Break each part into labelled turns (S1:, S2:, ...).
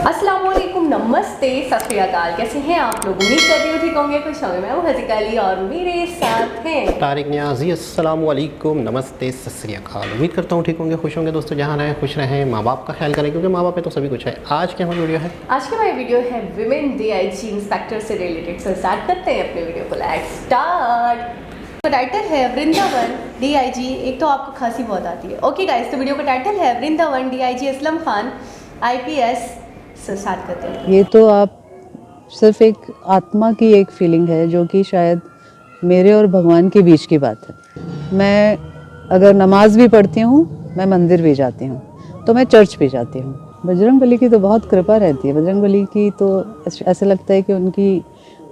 S1: अस्सलाम वालेकुम, नमस्ते, सत श्री अकाल। कैसे हैं आप लोग? उम्मीद करती हूँ ठीक होंगे, खुश होंगे। मैं हूँ हज़ीका अली और मेरे साथ हैं
S2: तारिक न्याजी। अस्सलाम वालेकुम, नमस्ते, सत श्री अकाल। उम्मीद करता हूँ ठीक होंगे, खुश होंगे। दोस्तों जहाँ रहें खुश रहें, माँ बाप का ख्याल करें क्योंकि माँ बाप पे तो सभी कुछ है। आज की हमारी वीडियो है,
S1: आज की हमारी वीडियो है विमेन डीआईजी इंस्पेक्टर से रिलेटेड। सो स्टार्ट करते हैं अपने वीडियो को। Let's start. तो टाइटल है वृंदावन डीआईजी। एक तो आपको खांसी बहुत आती है। ओके गाइस, तो वीडियो का टाइटल है वृंदावन डीआईजी असलम खान आईपीएस। से स्टार्ट करते हैं।
S3: ये तो आप सिर्फ एक आत्मा की एक फीलिंग है जो कि शायद मेरे और भगवान के बीच की बात है। मैं अगर नमाज भी पढ़ती हूँ, मैं मंदिर भी जाती हूँ, तो मैं चर्च भी जाती हूँ। बजरंगबली की तो बहुत कृपा रहती है। बजरंगबली की तो ऐसे लगता है कि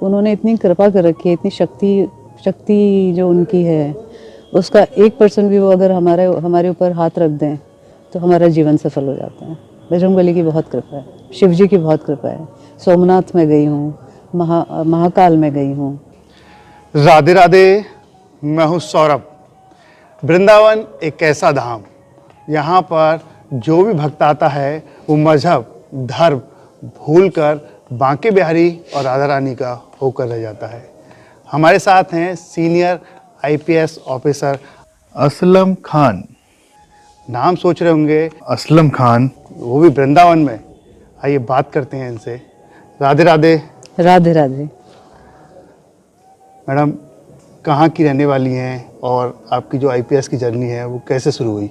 S3: उन्होंने इतनी कृपा कर रखी है, इतनी शक्ति जो उनकी है, उसका 1% भी वो अगर हमारे ऊपर हाथ रख दें तो हमारा जीवन सफल हो जाता है। बजरंगबली की बहुत कृपा है, शिव जी की बहुत कृपा है। सोमनाथ में गई हूँ, महाकाल में गई हूँ।
S4: राधे राधे, मैं हूँ सौरभ। वृंदावन एक ऐसा धाम, यहाँ पर जो भी भक्त आता है वो मजहब धर्म भूलकर बांके बिहारी और राधा रानी का होकर रह जाता है। हमारे साथ हैं senior IPS officer Aslam Khan. नाम सोच रहे होंगे असलम खान, वो भी वृंदावन में। आइए बात करते हैं इनसे। राधे राधे।
S3: राधे राधे।
S4: मैडम, कहाँ की रहने वाली हैं और आपकी जो आईपीएस की जर्नी है वो कैसे शुरू हुई?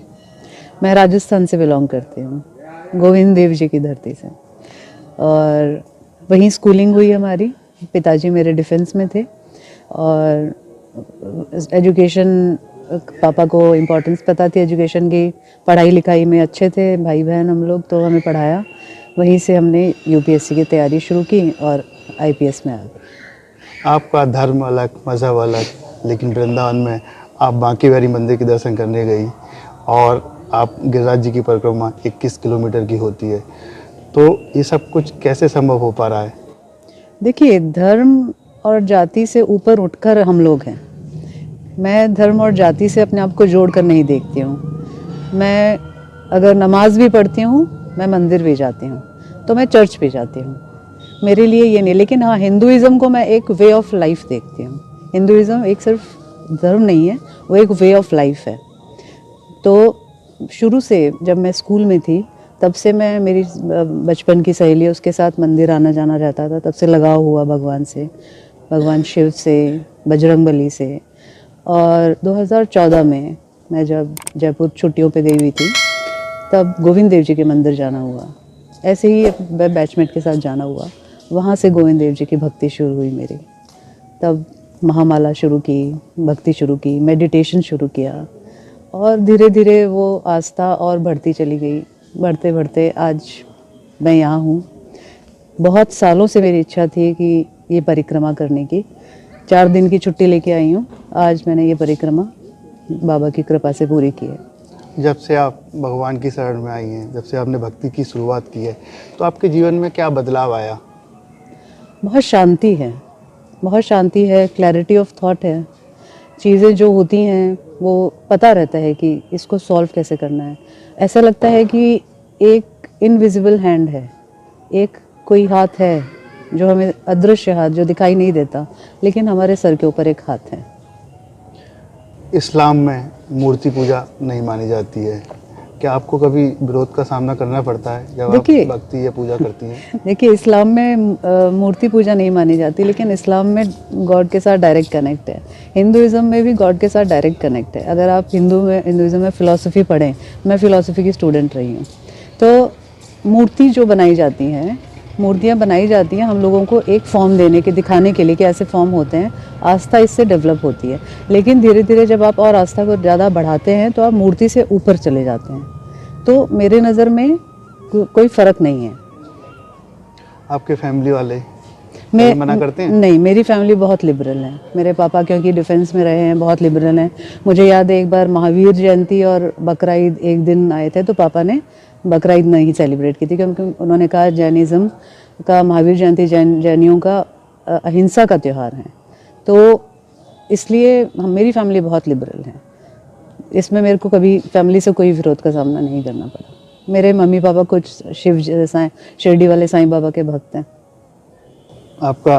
S3: मैं राजस्थान से बिलोंग करती हूँ, गोविंद देव जी की धरती से, और वहीं स्कूलिंग हुई हमारी। पिताजी मेरे डिफेंस में थे और एजुकेशन, पापा को इम्पोर्टेंस पता थी एजुकेशन की। पढ़ाई लिखाई में अच्छे थे, भाई बहन हम लोग, तो हमें पढ़ाया। वहीं से हमने यूपीएससी की तैयारी शुरू की और आईपीएस में आ गए।
S4: आपका धर्म अलग, मज़हब अलग, लेकिन वृंदावन में आप बांके बिहारी मंदिर के दर्शन करने गई और आप गिरिराज जी की परिक्रमा 21 किलोमीटर की होती है। तो ये सब कुछ कैसे संभव हो पा रहा है?
S3: देखिए, धर्म और जाति से ऊपर उठकर हम लोग हैं। मैं धर्म और जाति से अपने आप को जोड़ कर नहीं देखती हूँ। मैं अगर नमाज भी पढ़ती हूँ, मैं मंदिर भी जाती हूँ, तो मैं चर्च भी जाती हूँ। मेरे लिए ये नहीं, लेकिन हाँ, हिंदुइज़्म को मैं एक वे ऑफ लाइफ देखती हूँ। हिंदुइज़्म एक सिर्फ धर्म नहीं है, वो एक वे ऑफ लाइफ है। तो शुरू से जब मैं स्कूल में थी, तब से मैं, मेरी बचपन की सहेली, उसके साथ मंदिर आना जाना रहता था। तब से लगाव हुआ भगवान से, भगवान शिव से, बजरंगबली से। और 2014 में मैं जब जयपुर छुट्टियों पे गई हुई थी, तब गोविंद देव जी के मंदिर जाना हुआ। ऐसे ही बैचमेट के साथ जाना हुआ। वहाँ से गोविंद देव जी की भक्ति शुरू हुई मेरी। तब महामाला शुरू की, भक्ति शुरू की, मेडिटेशन शुरू किया, और धीरे धीरे वो आस्था और बढ़ती चली गई। बढ़ते बढ़ते आज मैं यहाँ हूँ। बहुत सालों से मेरी इच्छा थी कि ये परिक्रमा करने की। 4 दिन की छुट्टी लेके आई हूँ। आज मैंने ये परिक्रमा बाबा की कृपा से पूरी की है।
S4: जब से आप भगवान की शरण में आई हैं, जब से आपने भक्ति की शुरुआत की है, तो आपके जीवन में क्या बदलाव आया?
S3: बहुत शांति है, बहुत शांति है, क्लैरिटी ऑफ थॉट है। चीज़ें जो होती हैं वो पता रहता है कि इसको सॉल्व कैसे करना है। ऐसा लगता है कि एक इनविजिबल हैंड है, एक कोई हाथ है जो हमें, अदृश्य हाथ जो दिखाई नहीं देता, लेकिन हमारे सर के ऊपर एक हाथ है।
S4: इस्लाम में मूर्ति पूजा नहीं मानी जाती है। क्या आपको कभी विरोध का सामना करना पड़ता है जब आप भक्ति या पूजा करती हैं?
S3: देखिए, इस्लाम में मूर्ति पूजा नहीं मानी जाती, लेकिन इस्लाम में गॉड के साथ डायरेक्ट कनेक्ट है। हिंदुइज़्म में भी गॉड के साथ डायरेक्ट कनेक्ट है। अगर आप हिंदुइज़्म में फ़िलासफ़ी पढ़ें, मैं फ़िलासफ़ी की स्टूडेंट रही हूँ, तो मूर्ति जो बनाई जाती हैं, मूर्तियाँ बनाई जाती हैं हम लोगों को एक फॉर्म देने के, दिखाने के लिए कि ऐसे फॉर्म होते हैं। आस्था इससे डेवलप होती है, लेकिन धीरे धीरे जब आप और आस्था को ज़्यादा बढ़ाते हैं तो आप मूर्ति से ऊपर चले जाते हैं। तो मेरे नज़र में कोई फ़र्क नहीं है।
S4: आपके फैमिली वाले मना करते हैं?
S3: नहीं, मेरी फैमिली बहुत लिबरल है। मेरे पापा क्योंकि डिफेंस में रहे हैं, बहुत लिबरल हैं। मुझे याद है एक बार महावीर जयंती और बकरा ईद एक दिन आए थे, तो पापा ने बकरा ईद नहीं सेलिब्रेट की थी, क्योंकि उन्होंने कहा जैनिज़्म का महावीर जयंती जैनियों का अहिंसा का त्यौहार है। तो इसलिए मेरी फैमिली बहुत लिबरल है। इसमें मेरे को कभी फैमिली से कोई विरोध का सामना नहीं करना पड़ा। मेरे मम्मी पापा कुछ शिरडी वाले साईं बाबा के भक्त हैं।
S4: आपका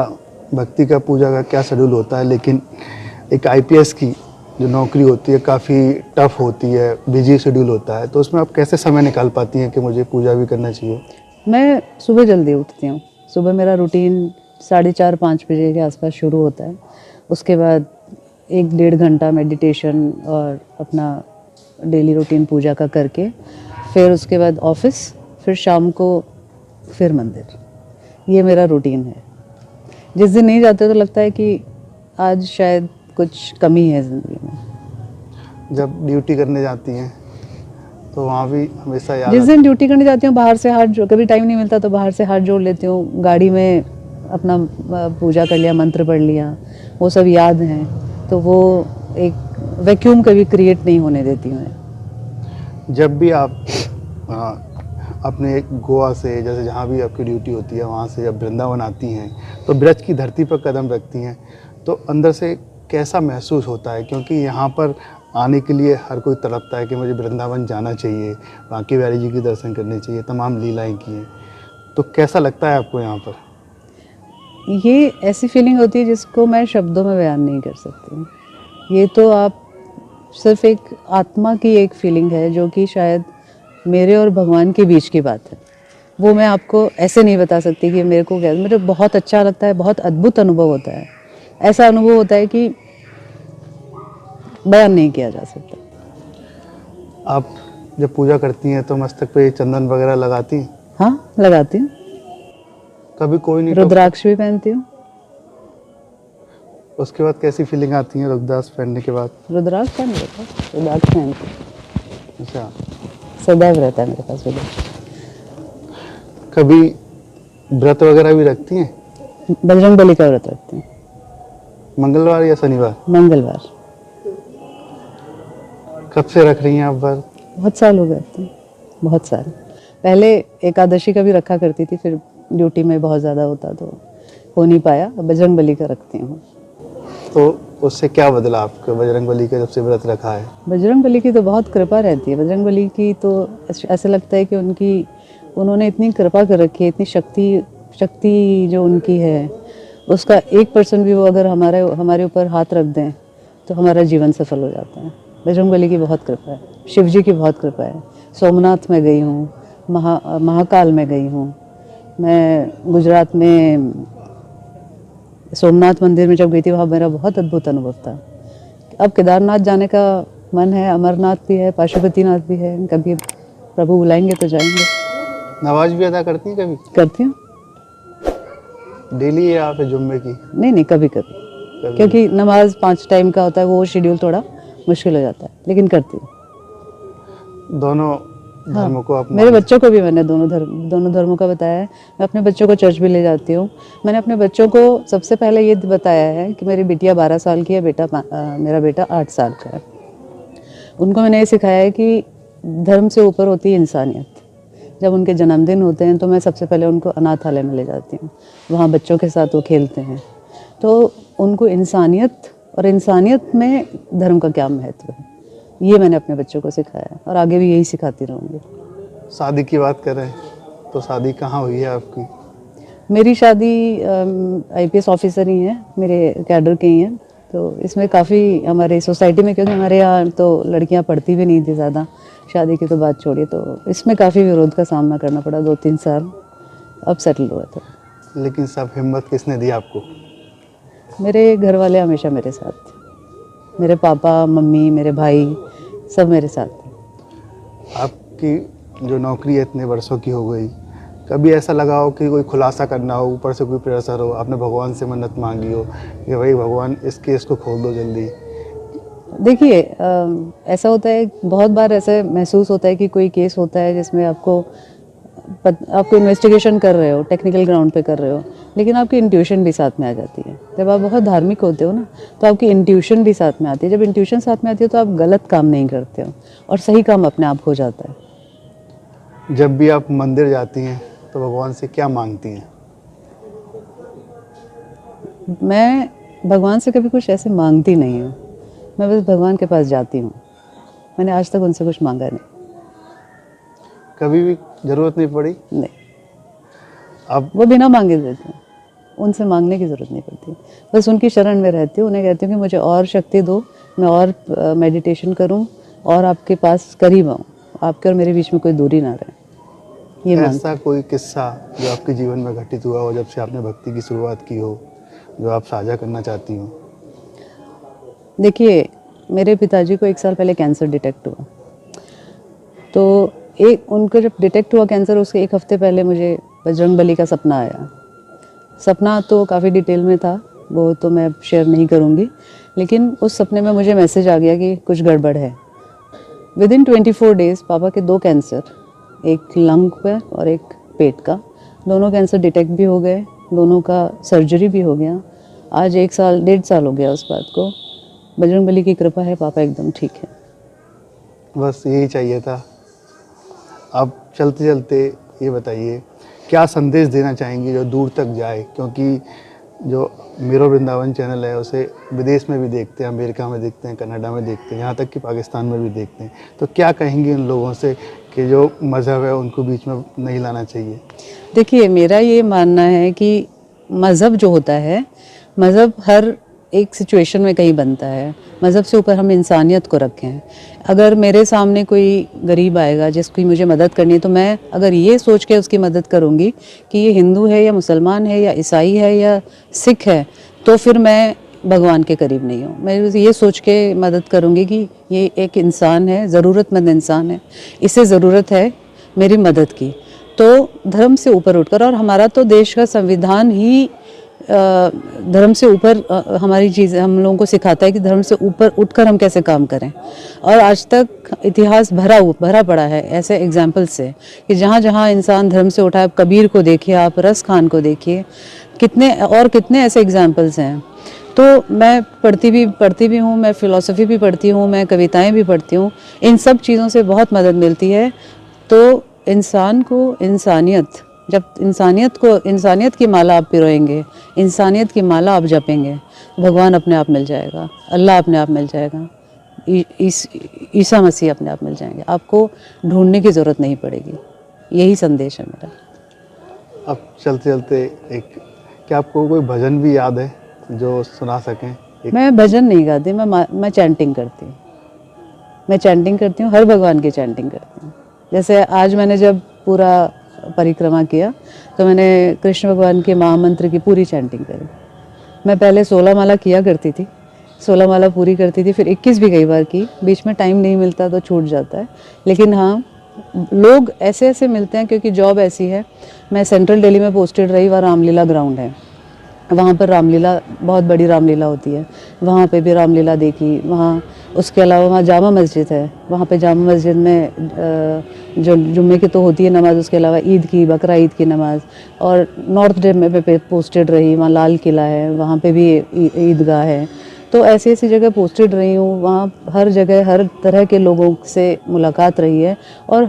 S4: भक्ति का पूजा का क्या शेड्यूल होता है, लेकिन एक आईपीएस की जो नौकरी होती है काफ़ी टफ होती है, बिजी शेड्यूल होता है, तो उसमें आप कैसे समय निकाल पाती हैं कि मुझे पूजा भी करना चाहिए?
S3: मैं सुबह जल्दी उठती हूँ। सुबह मेरा रूटीन 4:30-5 बजे के आसपास शुरू होता है। उसके बाद 1-1.5 घंटा मेडिटेशन और अपना डेली रूटीन पूजा का करके फिर उसके बाद ऑफिस, फिर शाम को फिर मंदिर। ये मेरा रूटीन है। जिस दिन नहीं जाते तो लगता है कि आज शायद कुछ कमी है ज़िंदगी में।
S4: जब ड्यूटी करने जाती हैं तो वहाँ भी हमेशा याद
S3: जिस दिन ड्यूटी करने जाती हूँ बाहर से हाथ जो कभी टाइम नहीं मिलता तो बाहर से हाथ जोड़ लेती हूँ, गाड़ी में अपना पूजा कर लिया, मंत्र पढ़ लिया, वो सब याद हैं, तो वो एक वैक्यूम कभी क्रिएट नहीं होने देती हूँ मैं।
S4: जब भी आप अपने गोवा से, जैसे जहाँ भी आपकी ड्यूटी होती है, वहाँ से जब वृंदावन आती हैं तो ब्रज की धरती पर कदम रखती हैं तो अंदर से कैसा महसूस होता है? क्योंकि यहाँ पर आने के लिए हर कोई तड़पता है कि मुझे वृंदावन जाना चाहिए, बांके बिहारी जी के दर्शन करने चाहिए, तमाम लीलाएं की हैं, तो कैसा लगता है आपको यहाँ पर?
S3: ये ऐसी फीलिंग होती है जिसको मैं शब्दों में बयान नहीं कर सकती। ये तो आप सिर्फ एक आत्मा की एक फीलिंग है जो कि शायद मेरे और भगवान के बीच की बात है। वो मैं आपको ऐसे नहीं बता सकती कि मेरे को क्या, मुझे बहुत अच्छा लगता है, बहुत अद्भुत अनुभव होता है। ऐसा अनुभव होता है कि बयान नहीं किया जा सकता।
S4: आप जब पूजा करती हैं तो मस्तक पे चंदन वगैरह लगाती हैं?
S3: हाँ, लगाती हूँ।
S4: कभी कोई नहीं
S3: रुद्राक्ष भी पहनती हूँ।
S4: उसके बाद कैसी फीलिंग आती है रुद्राक्ष पहनने के बाद?
S3: रुद्राक्ष है मेरे पास, रुद्राक्ष पहनती हूँ।
S4: अच्छा,
S3: सदैव रहता है मेरे पास रुद्राक्ष।
S4: कभी व्रत वगैरह भी रखती हैं?
S3: बजरंग बली का व्रत रखती हूँ।
S4: मंगलवार या शनिवार?
S3: मंगलवार।
S4: कब से रख रही हैं आप व्रत?
S3: बहुत साल हो गए थे, बहुत साल। पहले एकादशी का भी रखा करती थी, फिर ड्यूटी में बहुत ज़्यादा होता तो हो नहीं पाया। बजरंग बली का रखती हूँ।
S4: तो उससे क्या बदला आपको, बजरंग बली का जब से व्रत रखा है?
S3: बजरंग बली की तो बहुत कृपा रहती है। बजरंग बली की तो ऐसे लगता है कि उन्होंने इतनी कृपा कर रखी है, इतनी शक्ति जो उनकी है, उसका 1% भी वो अगर हमारे ऊपर हाथ रख दें तो हमारा जीवन सफल हो जाता है। बजरंग बली की बहुत कृपा है, शिव जी की बहुत कृपा है। सोमनाथ में गई हूँ, महाकाल में गई हूँ। मैं गुजरात में सोमनाथ मंदिर में जब गई थी, वहाँ मेरा बहुत अद्भुत अनुभव था। अब केदारनाथ जाने का मन है, अमरनाथ भी है, पाशुपतिनाथ भी है। कभी प्रभु बुलाएंगे तो जाएंगे।
S4: नमाज भी अदा करती हैं कभी?
S3: करती हूँ।
S4: डेली या फिर जुम्मे की?
S3: नहीं, कभी कभी, क्योंकि नमाज 5 टाइम का होता है, वो शेड्यूल थोड़ा मुश्किल हो जाता है, लेकिन करती हूँ।
S4: दोनों धर्मों को आप?
S3: मेरे बच्चों को भी मैंने दोनों धर्मों का बताया है। मैं अपने बच्चों को चर्च भी ले जाती हूँ। मैंने अपने बच्चों को सबसे पहले ये बताया है कि मेरी बिटिया 12 साल की है, मेरा बेटा 8 साल का है। उनको मैंने ये सिखाया है कि धर्म से ऊपर होती है इंसानियत। जब उनके जन्मदिन होते हैं तो मैं सबसे पहले उनको अनाथालय में ले जाती हूँ। वहाँ बच्चों के साथ वो खेलते हैं, तो उनको इंसानियत और इंसानियत में धर्म का क्या महत्व है, ये मैंने अपने बच्चों को सिखाया है और आगे भी यही सिखाती रहूँगी।
S4: शादी की बात करें तो शादी कहाँ हुई है आपकी?
S3: मेरी शादी आईपीएस ऑफिसर ही है, मेरे कैडर के ही हैं। तो इसमें काफ़ी हमारे सोसाइटी में, क्योंकि हमारे यहाँ तो लड़कियाँ पढ़ती भी नहीं थी ज़्यादा, शादी की तो बात छोड़िए, तो इसमें काफ़ी विरोध का सामना करना पड़ा 2-3 साल। अब सेटल हुआ था।
S4: लेकिन सब हिम्मत किसने दी आपको?
S3: मेरे घर वाले हमेशा मेरे साथ थे। मेरे पापा, मम्मी, मेरे भाई सब मेरे साथ थे।
S4: आपकी जो नौकरी है इतने वर्षों की हो गई, कभी ऐसा लगा हो कि कोई खुलासा करना हो, ऊपर से कोई प्रेशर हो, आपने भगवान से मन्नत मांगी हो कि भाई भगवान इस केस को खोल दो जल्दी?
S3: देखिए, ऐसा होता है, बहुत बार ऐसा महसूस होता है कि कोई केस होता है जिसमें आपको इन्वेस्टिगेशन कर रहे हो, टेक्निकल ग्राउंड पे कर रहे हो, लेकिन आपकी इंट्यूशन भी साथ में आ जाती है। जब आप बहुत धार्मिक होते हो ना, तो आपकी इंट्यूशन भी साथ में आती है। जब इंट्यूशन साथ में आती है तो आप गलत काम नहीं करते हो और सही काम अपने आप हो जाता है।
S4: जब भी आप मंदिर जाती हैं तो भगवान से क्या मांगती हैं?
S3: मैं भगवान से कभी कुछ ऐसे मांगती नहीं हूँ, मैं बस भगवान के पास जाती हूँ। मैंने आज तक उनसे कुछ मांगा नहीं।
S4: कभी भी ज़रूरत नहीं पड़ी?
S3: नहीं,
S4: अब
S3: वो बिना मांगे देते हैं, उनसे मांगने की ज़रूरत नहीं पड़ती, बस उनकी शरण में रहती हूँ। उन्हें कहती हूँ कि मुझे और शक्ति दो, मैं और मेडिटेशन करूँ और आपके पास करीब आऊँ, आपके और मेरे बीच में कोई दूरी ना रहे। ये मानती
S4: ऐसा कोई किस्सा जो आपके जीवन में घटित हुआ हो जब से आपने भक्ति की शुरुआत की हो, जो आप साझा करना चाहती हो?
S3: देखिए, मेरे पिताजी को 1 साल पहले कैंसर डिटेक्ट हुआ, तो एक उनको जब डिटेक्ट हुआ कैंसर, उसके 1 हफ्ते पहले मुझे बजरंगबली का सपना आया। सपना तो काफ़ी डिटेल में था, वो तो मैं शेयर नहीं करूँगी, लेकिन उस सपने में मुझे मैसेज आ गया कि कुछ गड़बड़ है। विदिन 24 डेज़ पापा के 2 कैंसर, एक लंग पे और एक पेट का, दोनों कैंसर डिटेक्ट भी हो गए, दोनों का सर्जरी भी हो गया। आज 1 साल 1.5 साल हो गया उस बात को। बजरंगबली की कृपा है, पापा एकदम ठीक है।
S4: बस यही चाहिए था। अब चलते चलते ये बताइए, क्या संदेश देना चाहेंगे जो दूर तक जाए, क्योंकि जो मेरो वृंदावन चैनल है उसे विदेश में भी देखते हैं, अमेरिका में देखते हैं, कनाडा में देखते हैं, यहाँ तक कि पाकिस्तान में भी देखते हैं। तो क्या कहेंगे उन लोगों से कि जो मज़हब है उनको बीच में नहीं लाना चाहिए?
S3: देखिए, मेरा ये मानना है कि मज़हब जो होता है, मज़हब हर एक सिचुएशन में कहीं बनता है। मज़हब से ऊपर हम इंसानियत को रखें। अगर मेरे सामने कोई गरीब आएगा जिसकी मुझे मदद करनी है, तो मैं अगर ये सोच के उसकी मदद करूँगी कि ये हिंदू है या मुसलमान है या ईसाई है या सिख है, तो फिर मैं भगवान के करीब नहीं हूँ। मैं ये सोच के मदद करूँगी कि ये एक इंसान है, ज़रूरतमंद इंसान है, इसे ज़रूरत है मेरी मदद की। तो धर्म से ऊपर उठकर, और हमारा तो देश का संविधान ही धर्म से ऊपर हमारी चीज़ हम लोगों को सिखाता है कि धर्म से ऊपर उठकर हम कैसे काम करें। और आज तक इतिहास भरा पड़ा है ऐसे एग्जाम्पल से कि जहाँ जहाँ इंसान धर्म से उठा है। कबीर को देखिए, आप रस खान को देखिए, कितने ऐसे एग्जाम्पल्स हैं। तो मैं पढ़ती भी हूँ, मैं फ़िलासफ़ी भी पढ़ती हूँ, मैं कविताएँ भी पढ़ती हूँ। इन सब चीज़ों से बहुत मदद मिलती है। तो इंसान को इंसानियत, जब इंसानियत की माला आप पिरोएंगे, इंसानियत की माला आप जपेंगे, भगवान अपने आप मिल जाएगा, अल्लाह अपने आप मिल जाएगा, ईसा मसीह अपने आप मिल जाएंगे। आपको ढूंढने की ज़रूरत नहीं पड़ेगी। यही संदेश है मेरा।
S4: अब चलते चलते क्या आपको कोई भजन भी याद है जो सुना सकें?
S3: मैं भजन नहीं गाती, मैं चैंटिंग करती हूँ। मैं चैंटिंग करती हूँ, हर भगवान की चैंटिंग करती हूँ। जैसे आज मैंने जब पूरा परिक्रमा किया तो मैंने कृष्ण भगवान के महामंत्र की पूरी चैंटिंग करी। मैं पहले 16 माला किया करती थी, 16 माला पूरी करती थी, फिर 21 भी कई बार की। बीच में टाइम नहीं मिलता तो छूट जाता है। लेकिन हाँ, लोग ऐसे ऐसे मिलते हैं क्योंकि जॉब ऐसी है। मैं सेंट्रल दिल्ली में पोस्टेड रही, वहाँ रामलीला ग्राउंड है, वहाँ पर रामलीला, बहुत बड़ी रामलीला होती है, वहाँ पे भी रामलीला देखी। वहाँ उसके अलावा वहाँ जामा मस्जिद है, वहाँ पे जामा मस्जिद में जो जुम्मे की तो होती है नमाज़, उसके अलावा ईद की, बकरा ईद की नमाज़। और नॉर्थ दिल्ली पे पोस्टेड रही, वहाँ लाल किला है, वहाँ पे भी ईदगाह है। तो ऐसी ऐसी जगह पोस्टेड रही हूँ। वहाँ हर जगह हर तरह के लोगों से मुलाकात रही है और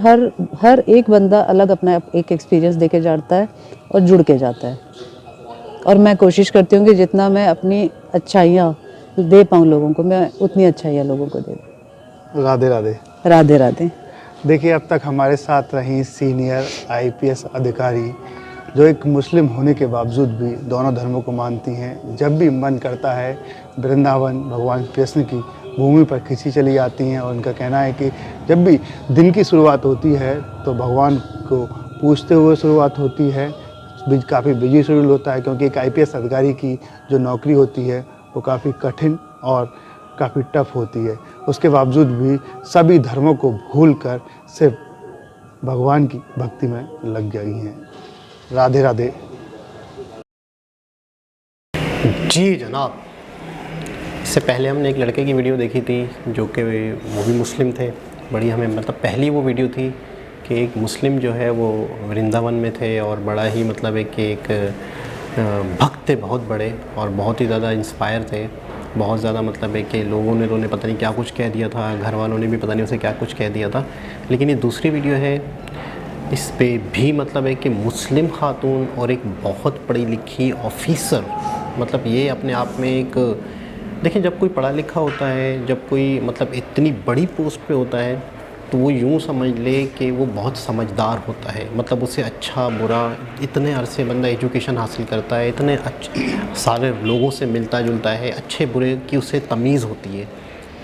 S3: हर एक बंदा अलग अपना एक एक्सपीरियंस दे के जाता है और जुड़ के जाता है। और मैं कोशिश करती हूँ कि जितना मैं अपनी अच्छाइयाँ दे पाऊँ लोगों को, मैं उतनी अच्छाइयाँ लोगों को दे दूँ।
S4: राधे राधे।
S3: राधे राधे।
S4: देखिए, अब तक हमारे साथ रही सीनियर IPS अधिकारी जो एक मुस्लिम होने के बावजूद भी दोनों धर्मों को मानती हैं। जब भी मन करता है वृंदावन भगवान कृष्ण की भूमि पर खिंची चली आती हैं और उनका कहना है कि जब भी दिन की शुरुआत होती है तो भगवान को पूछते हुए शुरुआत होती है। काफ़ी बिजी शेड्यूल होता है क्योंकि एक IPS अधिकारी की जो नौकरी होती है वो काफ़ी कठिन और काफ़ी टफ होती है। उसके बावजूद भी सभी धर्मों को भूलकर सिर्फ भगवान की भक्ति में लग गई हैं। राधे राधे।
S2: जी जनाब, इससे पहले हमने एक लड़के की वीडियो देखी थी जो कि वो भी मुस्लिम थे। बड़ी हमें मतलब पहली वो वीडियो थी कि एक मुस्लिम जो है वो वृंदावन में थे और बड़ा ही मतलब एक भक्त थे, बहुत बड़े और बहुत ही ज़्यादा इंस्पायर थे। बहुत ज़्यादा मतलब है कि लोगों ने उन्हें पता नहीं क्या कुछ कह दिया था, घर वालों ने भी पता नहीं उसे क्या कुछ कह दिया था। लेकिन ये दूसरी वीडियो है, इस पे भी मतलब है कि मुस्लिम खातून और एक बहुत पढ़ी लिखी ऑफिसर, मतलब ये अपने आप में एक, देखिए जब कोई पढ़ा लिखा होता है, जब कोई मतलब इतनी बड़ी पोस्ट पे होता है तो वो यूँ समझ ले कि वो बहुत समझदार होता है, मतलब उसे अच्छा बुरा इतने अरसे बंदा एजुकेशन हासिल करता है, इतने अच्छे सारे लोगों से मिलता जुलता है, अच्छे बुरे की उसे तमीज़ होती है।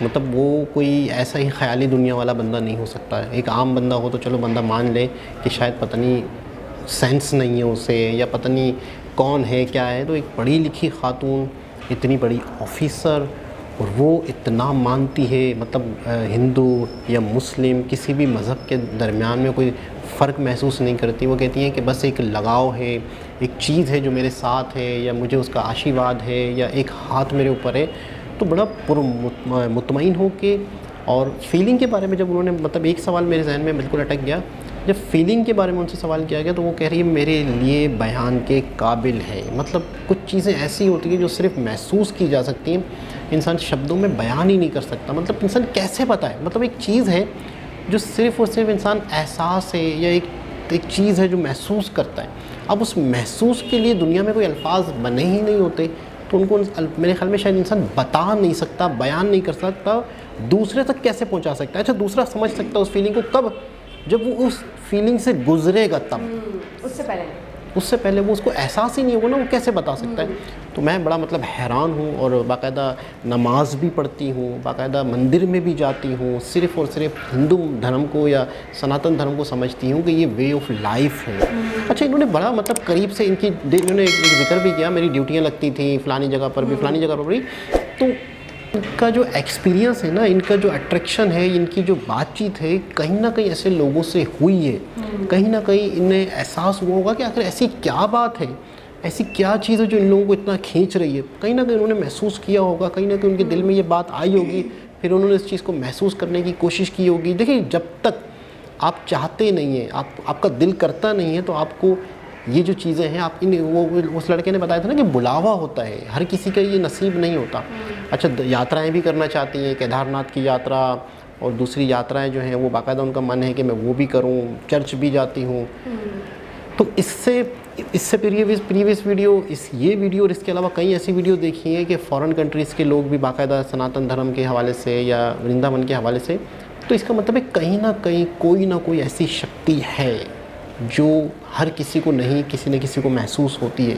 S2: मतलब वो कोई ऐसा ही ख़याली दुनिया वाला बंदा नहीं हो सकता है। एक आम बंदा हो तो चलो बंदा मान ले कि शायद पता नहीं सेंस नहीं है उसे, या पता नहीं कौन है क्या है, तो एक पढ़ी लिखी खातून इतनी बड़ी ऑफिसर, और वो इतना मानती है, मतलब हिंदू या मुस्लिम किसी भी मज़हब के दरमियान में कोई फ़र्क महसूस नहीं करती। वो कहती हैं कि बस एक लगाव है, एक चीज़ है जो मेरे साथ है, या मुझे उसका आशीर्वाद है, या एक हाथ मेरे ऊपर है। तो बड़ा मुतमईन हो के, और फीलिंग के बारे में जब उन्होंने, मतलब एक सवाल मेरे जहन में बिल्कुल अटक गया, जब फीलिंग के बारे में उनसे सवाल किया गया तो वो कह रही है मेरे लिए बयान के काबिल है। मतलब कुछ चीज़ें ऐसी होती हैं जो सिर्फ महसूस की जा सकती हैं, इंसान शब्दों में बयान ही नहीं कर सकता। मतलब इंसान कैसे बताए, मतलब एक चीज़ है जो सिर्फ़ और सिर्फ इंसान एहसास है, या एक चीज़ है जो महसूस करता है। अब उस महसूस के लिए दुनिया में कोई अल्फाज बने ही नहीं होते, तो उनको मेरे ख्याल में शायद इंसान बता नहीं सकता, बयान नहीं कर सकता, दूसरे तक कैसे पहुंचा सकता है। अच्छा, दूसरा समझ सकता है उस फीलिंग को कब, जब वो उस फीलिंग से गुजरेगा तब, उससे पहले वो उसको एहसास ही नहीं होगा ना, वो कैसे बता सकता है। तो मैं बड़ा मतलब हैरान हूँ, और बाकायदा नमाज भी पढ़ती हूँ, बाकायदा मंदिर में भी जाती हूँ, सिर्फ़ और सिर्फ हिंदू धर्म को या सनातन धर्म को समझती हूँ कि ये वे ऑफ लाइफ है। अच्छा, इन्होंने बड़ा मतलब करीब से इन्होंने एक जिक्र भी किया, मेरी ड्यूटियाँ लगती थी फ़लानी जगह पर भी, फ़लानी जगह पर भी। तो इनका जो एक्सपीरियंस है ना, इनका जो अट्रैक्शन है, इनकी जो बातचीत है, कहीं ना कहीं ऐसे लोगों से हुई है, कहीं ना कहीं इन्हें एहसास हुआ होगा कि आखिर ऐसी क्या बात है, ऐसी क्या चीज़ है जो इन लोगों को इतना खींच रही है। कहीं ना कहीं उन्होंने महसूस किया होगा, कहीं ना कहीं उनके दिल में ये बात आई होगी, फिर उन्होंने इस चीज़ को महसूस करने की कोशिश की होगी। देखिए, जब तक आप चाहते नहीं हैं, आपका दिल करता नहीं है, तो आपको ये जो चीज़ें हैं, आप इन वो उस लड़के ने बताया था ना कि बुलावा होता है, हर किसी का ये नसीब नहीं होता। अच्छा, यात्राएं भी करना चाहती हैं, केदारनाथ की यात्रा और दूसरी यात्राएं जो हैं वो बाकायदा उनका मन है कि मैं वो भी करूं, चर्च भी जाती हूं। तो इससे प्रीवियस वीडियो, ये वीडियो और इसके अलावा कई ऐसी वीडियो देखी हैं कि फ़ॉरेन कंट्रीज़ के लोग भी बाकायदा सनातन धर्म के हवाले से या वृंदावन के हवाले से। तो इसका मतलब है कहीं ना कहीं कोई ना कोई ऐसी शक्ति है जो हर किसी को नहीं, किसी न किसी को महसूस होती है।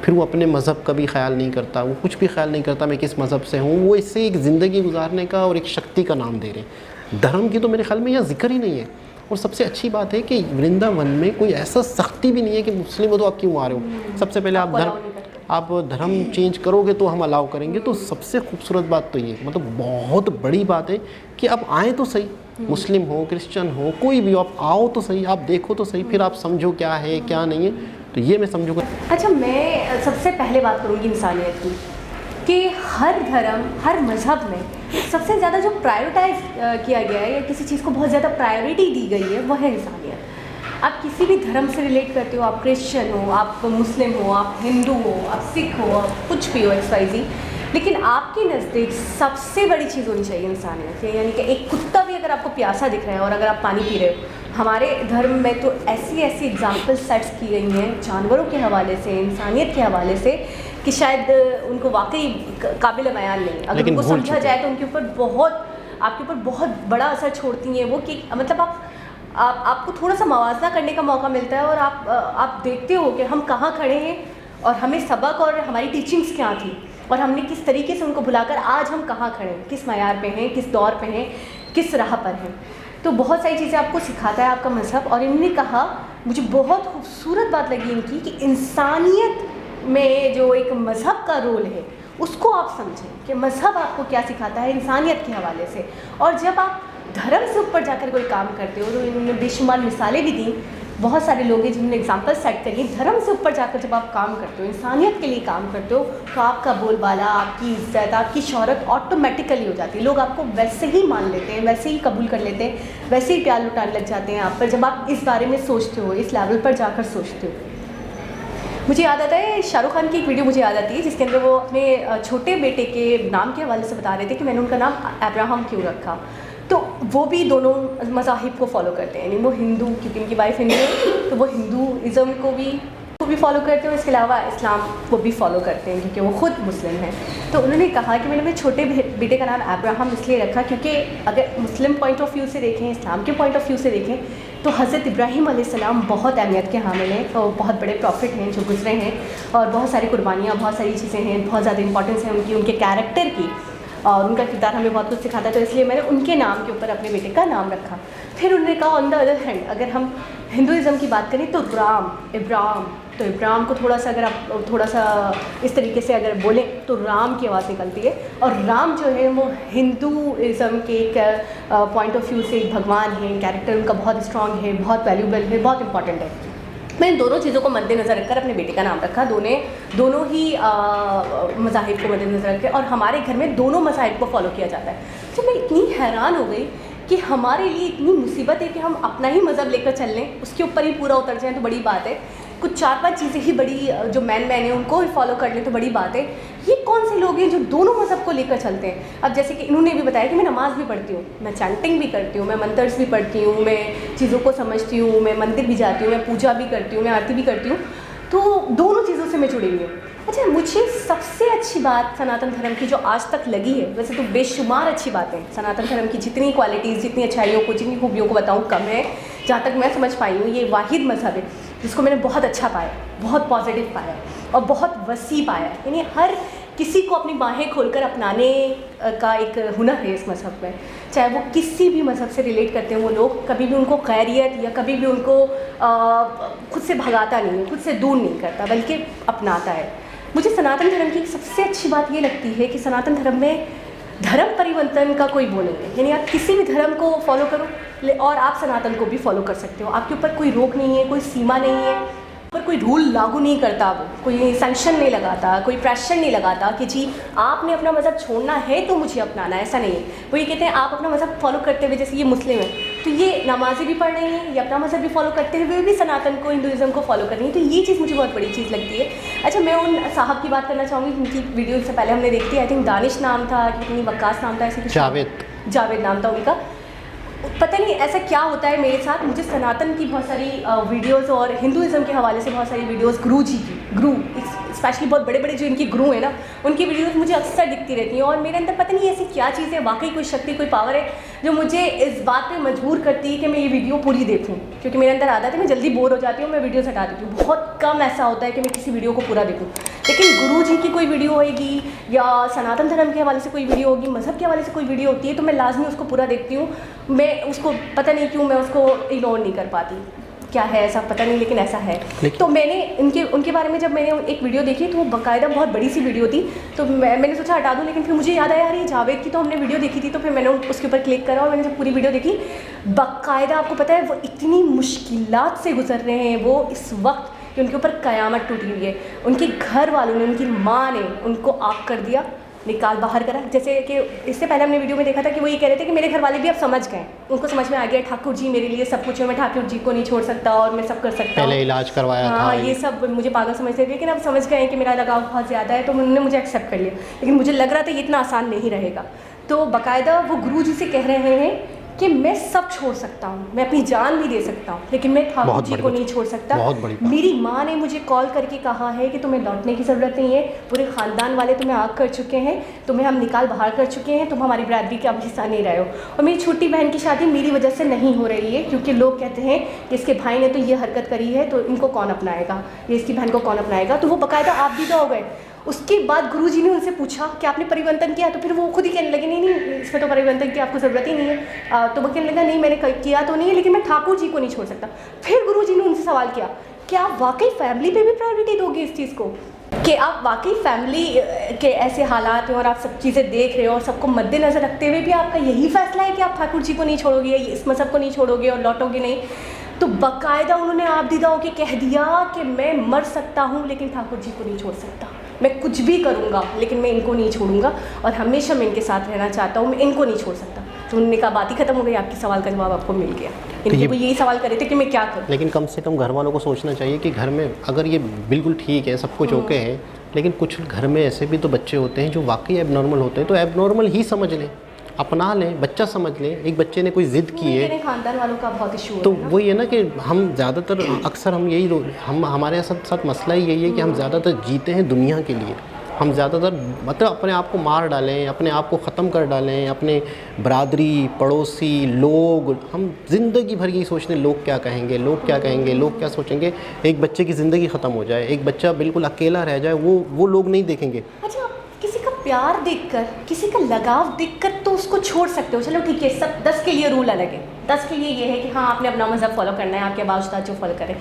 S2: फिर वो अपने मज़हब का भी ख्याल नहीं करता, वो कुछ भी ख्याल नहीं करता मैं किस मज़हब से हूँ, वो इससे एक ज़िंदगी गुजारने का और एक शक्ति का नाम दे रहे हैं। धर्म की तो मेरे ख्याल में यहाँ जिक्र ही नहीं है। और सबसे अच्छी बात है कि वृंदावन में कोई ऐसा सख्ती भी नहीं है कि मुस्लिम हो तो आप क्यों आ रहे हो। सबसे पहले आप धर्म चेंज करोगे तो हम अलाउ करेंगे। तो सबसे खूबसूरत बात तो ये, मतलब बहुत बड़ी बात है कि आप आएँ तो सही, मुस्लिम हो, क्रिश्चियन हो, कोई भी हो, आप आओ तो सही, आप देखो तो सही, फिर आप समझो क्या है क्या नहीं है। तो ये मैं समझूंगा।
S1: अच्छा, मैं सबसे पहले बात करूँगी इंसानियत की, कि हर धर्म, हर मज़हब में सबसे ज़्यादा जो प्रायोरिटाइज किया गया है या किसी चीज़ को बहुत ज़्यादा प्रायोरिटी दी गई है वो है इंसानियत। आप किसी भी धर्म से रिलेट करते हो, आप क्रिश्चियन हो, आप मुस्लिम हो, आप हिंदू हो, आप सिख हो, आप कुछ भी हो, XYZ, लेकिन आपके नज़दीक सबसे बड़ी चीज़ होनी चाहिए इंसानियत। यानी कि एक कुत्ता भी अगर आपको प्यासा दिख रहा है और अगर आप पानी पी रहे हो, हमारे धर्म में तो ऐसी एग्जाम्पल सेट्स की गई हैं जानवरों के हवाले से, इंसानियत के हवाले से, कि शायद उनको वाकई काबिल बयान नहीं। अगर उनको समझा जाए तो उनके ऊपर बहुत, आपके ऊपर बहुत बड़ा असर छोड़ती हैं वो, कि मतलब आपको थोड़ा सा मवाजना करने का मौका मिलता है और आप देखते हो कि हम कहाँ खड़े हैं और हमें सबक और हमारी टीचिंग्स क्या थी और हमने किस तरीके से उनको भुलाकर आज हम कहाँ खड़े हैं, किस मयार पे हैं, किस दौर पे हैं, किस राह पर हैं। तो बहुत सारी चीज़ें आपको सिखाता है आपका मज़हब। और इन्होंने कहा, मुझे बहुत खूबसूरत बात लगी इनकी, कि इंसानियत में जो एक मज़हब का रोल है उसको आप समझें कि मज़हब आपको क्या सिखाता है इंसानियत के हवाले से। और जब आप धर्म से ऊपर जाकर कोई काम करते हो, तो इन्होंने बेशुमार मिसालें भी दी, बहुत सारे लोग हैं जिन्होंने एग्जाम्पल सेट करी। धर्म से ऊपर जाकर जब आप काम करते हो, इंसानियत के लिए काम करते हो, तो आपका बोलबाला, आपकी इज्जत, आपकी शोहरत ऑटोमेटिकली हो जाती है। लोग आपको वैसे ही मान लेते हैं, वैसे ही कबूल कर लेते हैं, वैसे ही प्यार लुटाने लग जाते हैं आप पर, जब आप इस बारे में सोचते हो, इस लेवल पर जाकर सोचते हो। मुझे याद आता है, शाहरुख खान की एक वीडियो मुझे याद आती है जिसके अंदर वो अपने छोटे बेटे के नाम के हवाले से बता रहे थे कि मैंने उनका नाम अब्राहम क्यों रखा। तो वो भी दोनों मज़ाहिब को फॉलो करते हैं, यानी वो हिंदू, क्योंकि उनकी वाइफ हिंदू है, तो वो हिंदूज़म को भी भी फॉलो करते हैं, इसके अलावा इस्लाम को भी फॉलो करते हैं क्योंकि वो ख़ुद मुस्लिम हैं। तो उन्होंने कहा कि मैंने मेरे छोटे बेटे का नाम अब्राहम इसलिए रखा क्योंकि अगर मुस्लिम पॉइंट ऑफ व्यू से देखें, इस्लाम के पॉइंट ऑफ व्यू से देखें, तो हज़रत इब्राहीम अलैहिस्सलाम बहुत अहमियत के हामिल हैं और बहुत बड़े प्रॉफिट हैं जो गुजरे हैं, और बहुत सारी कुर्बानियाँ, बहुत सारी चीज़ें हैं, बहुत ज़्यादा इंपॉर्टेंस है उनकी, उनके कैरेक्टर की, और उनका किरदार हमें बहुत कुछ सिखाता है। तो इसलिए मैंने उनके नाम के ऊपर अपने बेटे का नाम रखा। फिर उन्होंने कहा ऑन द अदर हैंड अगर हम हिंदुज़म की बात करें तो इब्राम, तो इब्राम को थोड़ा सा अगर आप थोड़ा सा इस तरीके से अगर बोलें तो राम की आवाज़ निकलती है, और राम जो है वो हिंदुज़म के एक पॉइंट ऑफ व्यू से एक भगवान है, कैरेक्टर उनका बहुत स्ट्रॉन्ग है, बहुत वैल्यूबल है, बहुत इंपॉर्टेंट है। मैंने दोनों चीज़ों को मद्देनज़र रखकर अपने बेटे का नाम रखा, दोनों ही मज़ाहिब को मद्देनज़र रख के, और हमारे घर में दोनों मज़ाहिब को फॉलो किया जाता है। तो मैं इतनी हैरान हो गई कि हमारे लिए इतनी मुसीबत है कि हम अपना ही मज़हब लेकर चल लें, उसके ऊपर ही पूरा उतर जाएँ तो बड़ी बात है, कुछ 4-5 चीज़ें ही बड़ी जो मैन हैं उनको ही फॉलो कर लें तो बड़ी बात है। ये कौन से लोग हैं जो दोनों मज़हब को लेकर चलते हैं? अब जैसे कि इन्होंने भी बताया कि मैं नमाज़ भी पढ़ती हूँ, मैं चैंटिंग भी करती हूँ, मैं मंतर्स भी पढ़ती हूँ, मैं चीज़ों को समझती हूँ, मैं मंदिर भी जाती हूँ, मैं पूजा भी करती हूँ, मैं आरती भी करती हूँ, तो दोनों चीज़ों से मैं जुड़ी हुई हूँ। अच्छा, मुझे सबसे अच्छी बात सनातन धर्म की जो आज तक लगी है, वैसे तो बेशुमार अच्छी बातें सनातन धर्म की, जितनी क्वालिटीज़, जितनी अच्छाइयों को, जितनी खूबियों को बताऊँ कम है। जहाँ तक मैं समझ पाई हूँ ये वाहिद मज़हब है जिसको मैंने बहुत अच्छा पाया, बहुत पॉजिटिव पाया और बहुत वसी पाया, यानी हर किसी को अपनी बाहें खोलकर अपनाने का एक हुनर है इस मज़हब में। चाहे वो किसी भी मज़हब से रिलेट करते हैं वो लोग, कभी भी उनको खैरियत या कभी भी उनको खुद से भगाता नहीं है, खुद से दूर नहीं करता, बल्कि अपनाता है। मुझे सनातन धर्म की सबसे अच्छी बात ये लगती है कि सनातन धर्म में धर्म परिवर्तन का कोई वो नहीं है, यानी आप किसी भी धर्म को फॉलो करो और आप सनातन को भी फॉलो कर सकते हो, आपके ऊपर कोई रोक नहीं है, कोई सीमा नहीं है, पर कोई रूल लागू नहीं करता, वो कोई सैंक्शन नहीं लगाता, कोई प्रेशर नहीं लगाता कि जी आपने अपना मज़हब छोड़ना है तो मुझे अपनाना है, ऐसा नहीं है। वो ये कहते हैं आप अपना मज़हब फॉलो करते हुए, जैसे ये मुस्लिम है तो ये नमाज़ें भी पढ़ रही हैं, ये अपना मज़हब भी फॉलो करते हुए भी सनातन को, हिंदुज़म को फॉलो कर रही हैं, तो ये चीज़ मुझे बहुत बड़ी चीज़ लगती है। अच्छा, मैं उन साहब की बात करना चाहूँगी जिनकी वीडियो से पहले हमने देखी, आई थिंक दानिश नाम था, कितनी वक्कास नाम था, ऐसे कुछ जावेद नाम था उनका। पता नहीं ऐसा क्या होता है मेरे साथ, मुझे सनातन की बहुत सारी वीडियोस और हिंदुज़म के हवाले से बहुत सारी वीडियोस, गुरु स्पेशली बहुत बड़े बड़े जो इनके गुरु हैं ना, उनकी वीडियोस मुझे अक्सर दिखती रहती हैं, और मेरे अंदर पता नहीं ऐसी क्या चीज़ है, वाकई कोई शक्ति, कोई पावर है जो मुझे इस बात पे मजबूर करती है कि मैं ये वीडियो पूरी देखूँ, क्योंकि मेरे अंदर आदत है मैं जल्दी बोर हो जाती हूँ, मैं वीडियोस हटा देती हूँ। बहुत कम ऐसा होता है कि मैं किसी वीडियो को पूरा देखूँ, लेकिन गुरु जी की कोई वीडियो होगी या सनातन धर्म के हवाले से कोई वीडियो होगी, मज़हब के हवाले से कोई वीडियो होती है तो मैं लाजमी उसको पूरा देखती हूँ। मैं उसको पता नहीं क्यों मैं उसको इग्नोर नहीं कर पाती, क्या है ऐसा पता नहीं, लेकिन ऐसा है। तो मैंने उनके बारे में जब मैंने एक वीडियो देखी तो वो बाकायदा बहुत बड़ी सी वीडियो थी, तो मैंने सोचा हटा दूँ, लेकिन फिर मुझे याद आया यार ये जावेद की तो हमने वीडियो देखी थी, तो फिर मैंने उसके ऊपर क्लिक करा और मैंने जब पूरी वीडियो देखी, बाकायदा आपको पता है वो इतनी मुश्किलात से गुजर रहे हैं वो इस वक्त कि उनके ऊपर क़यामत टूटी हुई है। उनके घर वालों ने, उनकी माँ ने उनको आग कर दिया, निकाल बाहर करा। जैसे कि इससे पहले हमने वीडियो में देखा था कि वो ये कह रहे थे कि मेरे घर वाले भी अब समझ गए, उनको समझ में आ गया ठाकुर जी मेरे लिए सब कुछ है, मैं ठाकुर जी को नहीं छोड़ सकता और मैं सब कर सकता हूँ,
S2: पहले इलाज करवाया था,
S1: हाँ ये सब मुझे पागल समझते थे, लेकिन अब समझ गए कि मेरा लगाव बहुत ज़्यादा है, तो उन्होंने मुझे एक्सेप्ट कर लिया। लेकिन मुझे लग रहा था ये इतना आसान नहीं रहेगा, तो बाकायदा वो गुरु जी से कह रहे हैं कि मैं सब छोड़ सकता हूँ, मैं अपनी जान भी दे सकता हूँ, लेकिन मैं ठाकुर जी को नहीं छोड़ सकता। मेरी माँ ने मुझे कॉल करके कहा है कि तुम्हें लौटने की ज़रूरत नहीं है, पूरे ख़ानदान वाले तुम्हें आग कर चुके हैं, तुम्हें हम निकाल बाहर कर चुके हैं, तुम हमारी बरादरी का अब हिस्सा नहीं रहे हो। और मेरी छोटी बहन की शादी मेरी वजह से नहीं हो रही है, क्योंकि लोग कहते हैं कि इसके भाई ने तो ये हरकत करी है तो इनको कौन अपनाएगा, ये इसकी बहन को कौन अपनाएगा, तो वो बाकायदा आप दीदा हो गए। उसके बाद गुरुजी ने उनसे पूछा कि आपने परिवर्तन किया, तो फिर वो खुद ही कहने लगे नहीं इसमें तो परिवर्तन की आपको ज़रूरत ही नहीं है। तो वो कहने लगा नहीं मैंने किया तो नहीं है, लेकिन मैं ठाकुर जी को नहीं छोड़ सकता। फिर गुरुजी ने उनसे सवाल किया कि आप वाकई फैमिली पे भी प्रायोरिटी दोगे इस चीज़ को, कि आप वाकई फैमिली के ऐसे हालात हैं और आप सब चीज़ें देख रहे हो और सबको मद्देनज़र रखते हुए भी आपका यही फैसला है कि आप ठाकुर जी को नहीं छोड़ोगे, इस मज़हब को नहीं छोड़ोगे और लौटोगे नहीं। तो बाकायदा उन्होंने आप दीदा होके कह दिया कि मैं मर सकता हूँ लेकिन ठाकुर जी को नहीं छोड़ सकता, मैं कुछ भी करूँगा लेकिन मैं इनको नहीं छोड़ूंगा और हमेशा मैं इनके साथ रहना चाहता हूँ, मैं इनको नहीं छोड़ सकता। तो उन्होंने कहा बात ही खत्म हो गई, आपके सवाल का जवाब आपको मिल गया। इनको तो यही सवाल करे थे कि मैं क्या करूँ।
S2: लेकिन कम से कम घर वालों को सोचना चाहिए कि घर में अगर ये बिल्कुल ठीक है, सब कुछ ओके है, लेकिन कुछ घर में ऐसे भी तो बच्चे होते हैं जो वाकई एबनॉर्मल होते हैं, तो एबनॉर्मल ही समझ लें अपना लें, बच्चा समझ लें। एक बच्चे ने कोई ज़िद की है
S1: मेरे खानदान वालों का बहुत इशू
S2: तो
S1: है ना।
S2: वही है ना कि हम ज़्यादातर अक्सर हम यही हम हमारे साथ मसला ही यही है कि हम ज़्यादातर जीते हैं दुनिया के लिए। हम ज़्यादातर मतलब अपने आप को मार डालें, अपने आप को ख़त्म कर डालें, अपने बरादरी, पड़ोसी, लोग, हम ज़िंदगी भर यही सोचते हैं लोग क्या कहेंगे, लोग क्या कहेंगे, लोग क्या सोचेंगे। एक बच्चे की ज़िंदगी ख़त्म हो जाए, एक बच्चा बिल्कुल अकेला रह जाए, वो लोग नहीं देखेंगे।
S1: अच्छा, किसी का प्यार देखकर, किसी का लगाव देखकर तो उसको छोड़ सकते हो, चलो ठीक है, सब 10 के लिए रूल अलग है। 10 के लिए ये है कि हाँ आपने अपना मज़हब फॉलो करना है, आपके आबाउस्ताद जो फॉलो करें।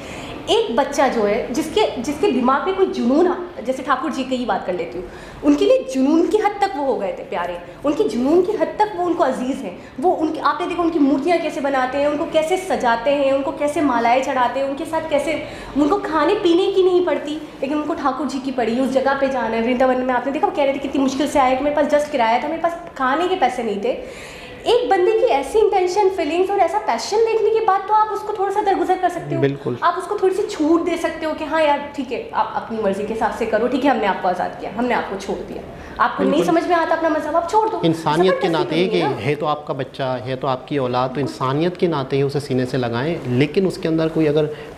S1: एक बच्चा जो है जिसके दिमाग में कोई जुनून, जैसे ठाकुर जी की ही बात कर लेती हूँ, उनके लिए जुनून की हद तक वो हो गए थे प्यारे, उनकी जुनून की हद तक वो उनको अजीज़ हैं। वो उनके, आपने देखा उनकी मूर्तियाँ कैसे बनाते हैं, उनको कैसे सजाते हैं, उनको कैसे मालाएँ चढ़ाते हैं, उनके साथ कैसे, उनको खाने पीने की नहीं पड़ती लेकिन उनको ठाकुर जी की पड़ी, उस जगह पे जाना है। वृंदावन में आपने देखा कह रहे थे कितनी मुश्किल से आए कि मेरे पास जस्ट किराया था, मेरे पास खाने के पैसे नहीं थे। एक बंदे की ऐसी इंटेंशन, फीलिंग्स और ऐसा पैशन देखने के बाद तो आप उसको थोड़ा सा दरगुजर कर सकते हो।
S2: बिल्कुल।
S1: आप उसको थोड़ी सी छूट दे सकते हो कि हाँ यार ठीक है, आप अपनी मर्जी के हिसाब से करो, ठीक है, हमने आपको आज़ाद किया, हमने आपको छोड़ दिया, आपको नहीं समझ में आता अपना मज़हब, आप छोड़ दो।
S2: इंसानियत के नाते ही कि
S1: ज़बरदस्ती तो नहीं है
S2: है तो आपका बच्चा, है तो आपकी औलाद, तो इंसानियत के नाते ही उसे सीने से लगाएं। लेकिन उसके अंदर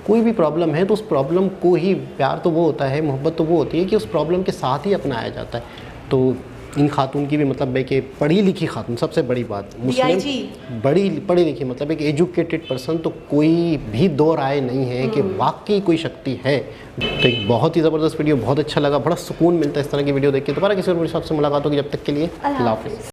S2: कोई भी प्रॉब्लम है तो उस प्रॉब्लम को ही, प्यार तो वो होता है, मोहब्बत तो वो होती है कि उस प्रॉब्लम के साथ ही अपनाया जाता है। तो इन खातून की भी मतलब है कि पढ़ी लिखी खातून, सबसे बड़ी बात मुस्लिम बड़ी पढ़ी लिखी, मतलब एक एजुकेटेड पर्सन, तो कोई भी दो राय नहीं है कि वाकई कोई शक्ति है। तो एक बहुत ही ज़बरदस्त वीडियो, बहुत अच्छा लगा, बड़ा सुकून मिलता है इस तरह की वीडियो देख के। दोबारा किसी और आपसे मुलाकात होगी, जब तक के लिए अल्लाह हाफ़िज़।